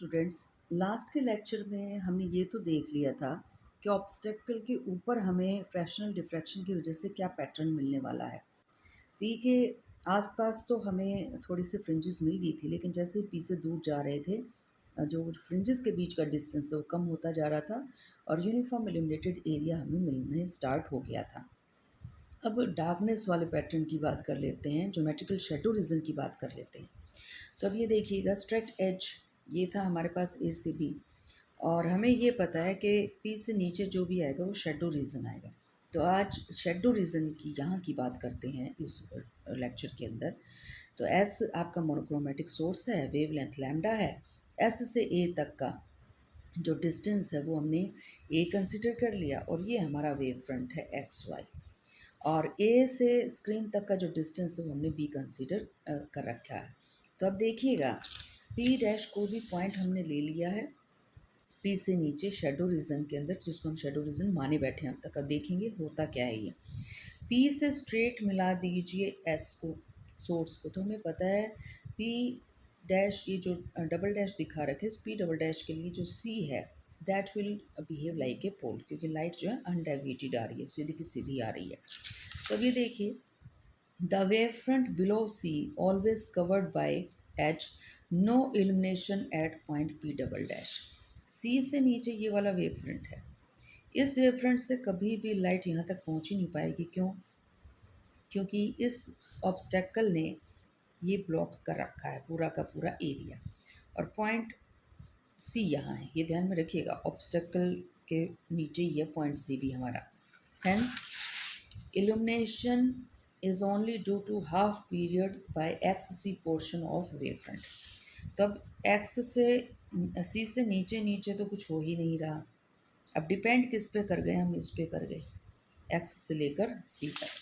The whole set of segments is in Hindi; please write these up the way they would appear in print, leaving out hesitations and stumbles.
स्टूडेंट्स, लास्ट के लेक्चर में हमने ये तो देख लिया था कि ऑब्स्टेकल के ऊपर हमें फ्रैक्शनल डिफ्रैक्शन की वजह से क्या पैटर्न मिलने वाला है। पी के आसपास तो हमें थोड़ी सी फ्रिंजेस मिल गई थी, लेकिन जैसे ही पी से दूर जा रहे थे जो फ्रिंजेस के बीच का डिस्टेंस है वो कम होता जा रहा था और यूनिफॉर्म इल्यूमिनेटेड एरिया हमें मिलने स्टार्ट हो गया था। अब डार्कनेस वाले पैटर्न की बात कर लेते हैं, ज्योमेट्रिकल शेडो रीजन की बात कर लेते हैं। तो अब ये देखिएगा, स्ट्रेट एज ये था हमारे पास ए से बी, और हमें ये पता है कि पी से नीचे जो भी आएगा वो शेडो रीजन आएगा। तो आज शेडो रीजन की यहाँ की बात करते हैं इस लेक्चर के अंदर। तो एस आपका मोनोक्रोमेटिक सोर्स है, वेव लेंथ लैम्डा है, एस से ए तक का जो डिस्टेंस है वो हमने ए कंसिडर कर लिया, और ये हमारा वेव फ्रंट है एक्स वाई, और ए से स्क्रीन तक का जो डिस्टेंस है वो हमने बी कंसीडर कर रखा है। तो अब देखिएगा, पी डैश को भी पॉइंट हमने ले लिया है पी से नीचे शेडो रीजन के अंदर, जिसको हम शेडो रीजन माने बैठे हैं अब तक। अब देखेंगे होता क्या है ये। पी से स्ट्रेट मिला दीजिए एस को, सोर्स को। तो हमें पता है पी डैश, ये जो डबल डैश दिखा रखे इस पी डबल डैश के लिए जो सी है that will behave like a pole, क्योंकि लाइट जो है अनडेविएटेड आ रही है, सीधी की सीधी आ रही है। तो अब ये देखिए, the wave front below C always covered by H, no illumination at point P double dash. C से नीचे ये वाला वेव फ्रंट है, इस वेव फ्रंट से कभी भी लाइट यहाँ तक पहुँच ही नहीं पाएगी। क्यों? क्योंकि इस ऑब्स्टेकल ने ये ब्लॉक कर रखा है पूरा का पूरा एरिया, और पॉइंट सी यहाँ है, ये ध्यान में रखिएगा। ऑब्स्टेकल के नीचे ही है पॉइंट सी भी हमारा। Hence illumination is only due to half period by xc portion of wavefront। तो अब x से c से नीचे नीचे तो कुछ हो ही नहीं रहा। अब डिपेंड किस पे कर गए हम, इस पे कर गए, x से लेकर c तक।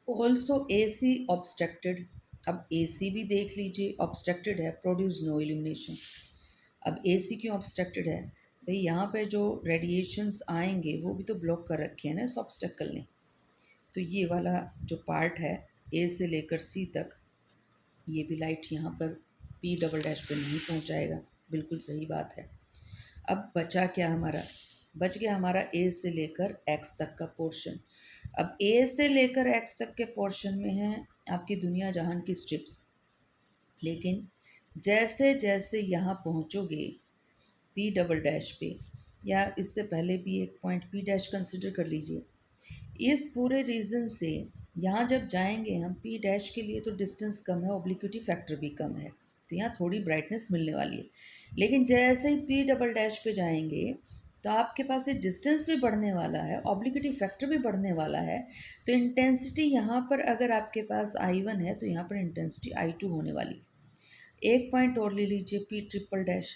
Also A C obstructed. अब ए सी भी देख लीजिए, ऑब्स्ट्रक्टेड है, प्रोड्यूस नो इल्यूमिनेशन। अब ए सी क्यों ऑब्स्ट्रक्टेड है? भाई यहाँ पे जो रेडिएशंस आएंगे वो भी तो ब्लॉक कर रखे हैं ना इस ऑब्स्टेकल ने। तो ये वाला जो पार्ट है ए से लेकर सी तक, ये भी लाइट यहाँ पर पी डबल डैश पे नहीं पहुँचाएगा। बिल्कुल सही बात है। अब बचा क्या हमारा? बच गया हमारा ए से लेकर एक्स तक का पोर्शन। अब ए से लेकर एक्स तक के पोर्शन में है आपकी दुनिया जहान की स्ट्रिप्स, लेकिन जैसे जैसे यहाँ पहुँचोगे पी डबल डैश पे, या इससे पहले भी एक पॉइंट पी डैश कंसिडर कर लीजिए, इस पूरे रीज़न से यहाँ जब जाएंगे हम पी डैश के लिए तो डिस्टेंस कम है, ऑब्लिक्विटी फैक्टर भी कम है, तो यहाँ थोड़ी ब्राइटनेस मिलने वाली है। लेकिन जैसे ही पी डबल डैश पे जाएंगे तो आपके पास ये डिस्टेंस भी बढ़ने वाला है, ऑब्लिक्विटी फैक्टर भी बढ़ने वाला है। तो इंटेंसिटी यहाँ पर अगर आपके पास I1 है तो यहाँ पर इंटेंसिटी I2 होने वाली है। एक पॉइंट और ले लीजिए, P triple dash.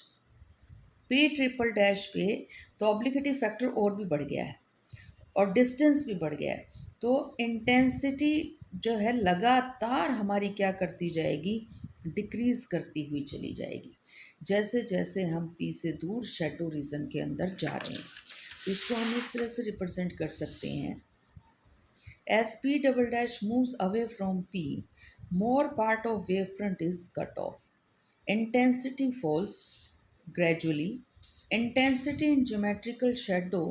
P triple dash पे तो ऑब्लिक्विटी फैक्टर और भी बढ़ गया है और डिस्टेंस भी बढ़ गया है। तो इंटेंसिटी जो है लगातार हमारी क्या करती जाएगी? डिक्रीज़ करती हुई चली जाएगी, जैसे जैसे हम पी से दूर शेडो रीजन के अंदर जा रहे हैं। तो इसको हम इस तरह से रिप्रेजेंट कर सकते हैं, S P double dash moves away from P, more part of wave front is cut off, intensity falls gradually. Intensity in geometrical shadow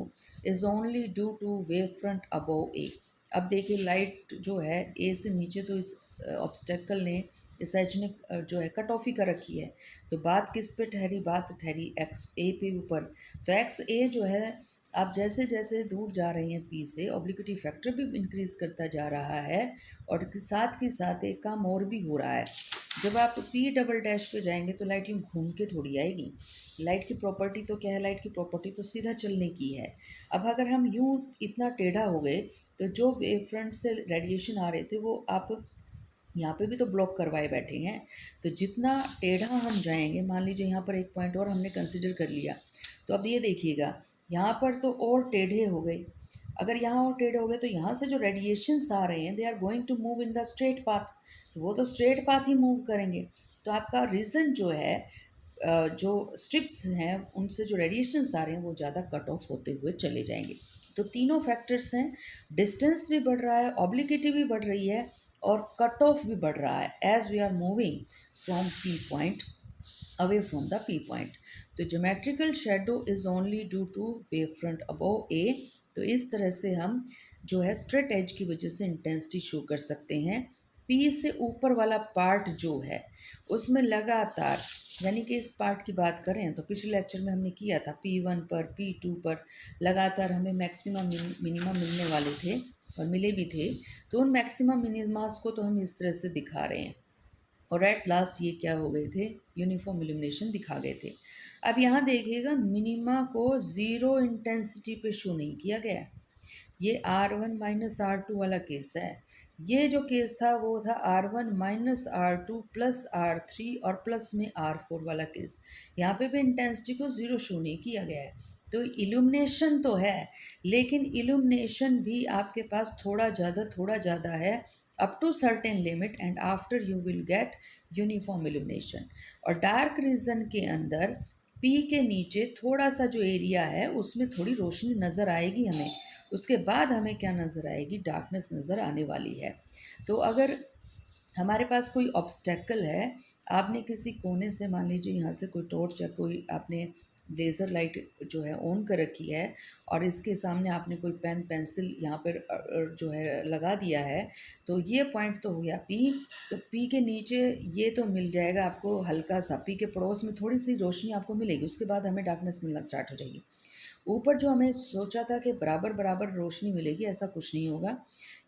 is only due to wavefront above A। अब देखिए, लाइट जो है ए से नीचे तो इस ऑब्स्टेकल ने इस एज ने जो है कट ऑफ ही कर रखी है। तो बात किस पे ठहरी? बात ठहरी एक्स ए पे ऊपर। तो एक्स ए जो है, आप जैसे जैसे दूर जा रहे हैं पी से, ऑब्लिक्विटी फैक्टर भी इंक्रीज़ करता जा रहा है, और के साथ एक काम और भी हो रहा है। जब आप पी डबल डैश पे जाएंगे तो लाइट यूँ घूम के थोड़ी आएगी। लाइट की प्रॉपर्टी तो क्या है? लाइट की प्रॉपर्टी तो सीधा चलने की है। अब अगर हम यूँ इतना टेढ़ा हो गए तो जो वेव फ्रंट से रेडिएशन आ रहे थे वो आप यहाँ पे भी तो ब्लॉक करवाए बैठे हैं। तो जितना टेढ़ा हम जाएंगे, मान लीजिए यहाँ पर एक पॉइंट और हमने कंसिडर कर लिया, तो अब ये देखिएगा यहाँ पर तो और टेढ़े हो गए। अगर यहाँ और टेढ़े हो गए तो यहाँ से जो रेडिएशंस आ रहे हैं they are going to move in the straight path, तो वो तो स्ट्रेट पाथ ही मूव करेंगे। तो आपका रीज़न जो है, जो स्ट्रिप्स हैं उनसे जो रेडिएशंस आ रहे हैं वो ज़्यादा कट ऑफ होते हुए चले जाएंगे। तो तीनों फैक्टर्स हैं, डिस्टेंस भी बढ़ रहा है, ऑब्लिक्विटी भी बढ़ रही है, और कट ऑफ भी बढ़ रहा है as we are moving from P point away from the P point. तो geometrical shadow is only due to wave front above A. तो इस तरह से हम जो है स्ट्रेट एज की वजह से इंटेंसिटी शो कर सकते हैं। P से ऊपर वाला पार्ट जो है उसमें लगातार, यानी कि इस पार्ट की बात करें तो पिछले लेक्चर में हमने किया था P1 पर P2 पर लगातार हमें मैक्सिमम मिनिमम मिलने वाले थे और मिले भी थे। तो उन मैक्सिमम मिनिमास को तो हम इस तरह से दिखा रहे हैं और एट लास्ट ये क्या हो गए थे, यूनिफॉर्म इल्यूमिनेशन दिखा गए थे। अब यहाँ देखिएगा मिनिमा को ज़ीरो इंटेंसिटी पे शो नहीं किया गया। ये R1 माइनस R2 वाला केस है। ये जो केस था वो था R1 minus R2 plus R3 और प्लस में R4 वाला केस। यहाँ पे भी इंटेंसिटी को ज़ीरो शो नहीं किया गया है। तो इल्यूमिनेशन तो है, लेकिन इल्यूमिनेशन भी आपके पास थोड़ा ज़्यादा है up to certain limit, and after you will get uniform illumination. और डार्क रीजन के अंदर पी के नीचे थोड़ा सा जो एरिया है उसमें थोड़ी रोशनी नज़र आएगी हमें, उसके बाद हमें क्या नज़र आएगी, डार्कनेस नज़र आने वाली है। तो अगर हमारे पास कोई ऑब्स्टेकल है, आपने किसी कोने से मान लीजिए यहाँ से कोई टॉर्च या कोई आपने लेज़र लाइट जो है ऑन कर रखी है और इसके सामने आपने कोई पेन पेंसिल यहाँ पर जो है लगा दिया है, तो ये पॉइंट तो हो गया पी। तो पी के नीचे ये तो मिल जाएगा आपको हल्का सा, पी के पड़ोस में थोड़ी सी रोशनी आपको मिलेगी, उसके बाद हमें डार्कनेस मिलना स्टार्ट हो जाएगी। ऊपर जो हमें सोचा था कि बराबर बराबर रोशनी मिलेगी, ऐसा कुछ नहीं होगा।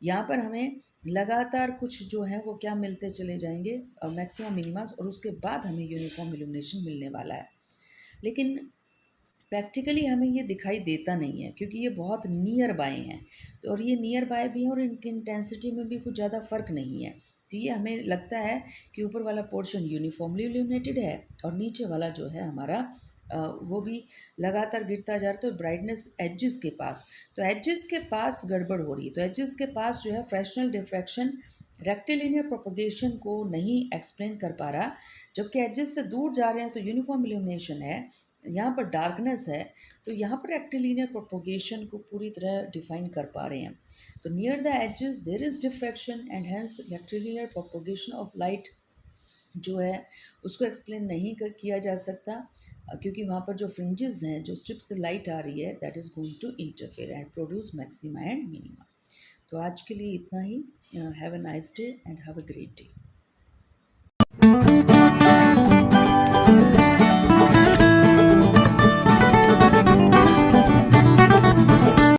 यहाँ पर हमें लगातार कुछ जो है वो क्या मिलते चले जाएंगे, मैक्सिमम मिनिमास, और उसके बाद हमें यूनिफॉर्म इल्यूमिनेशन मिलने वाला है। लेकिन प्रैक्टिकली हमें ये दिखाई देता नहीं है क्योंकि ये बहुत नियर बाय हैं। तो और ये नियर बाय भी हैं और इनकी इंटेंसिटी में भी कुछ ज़्यादा फ़र्क नहीं है। तो ये हमें लगता है कि ऊपर वाला पोर्शन यूनिफॉर्मली इल्यूमिनेटेड है और नीचे वाला जो है हमारा वो भी लगातार गिरता जा रहा है। तो ब्राइटनेस एजेस के पास, तो एजेस के पास गड़बड़ हो रही है। तो एजेस के पास जो है फ्रैक्शनल डिफ्रैक्शन रेक्टिलिनियर प्रोपोगेशन को नहीं एक्सप्लेन कर पा रहा, जबकि एजेस से दूर जा रहे हैं तो यूनिफॉर्म इल्यूमिनेशन है, यहाँ पर डार्कनेस है, तो यहाँ पर रेक्टिलिनियर प्रोपोगेशन को पूरी तरह डिफाइन कर पा रहे हैं। तो near the edges there is diffraction and hence rectilinear propagation of light जो है उसको एक्सप्लेन नहीं किया जा सकता, क्योंकि वहाँ पर जो फ्रिंजेस हैं, जो स्ट्रिप से लाइट आ रही है, that is going to interfere and produce maxima and minima. तो आज के लिए इतना ही। Have a nice day and have a great day.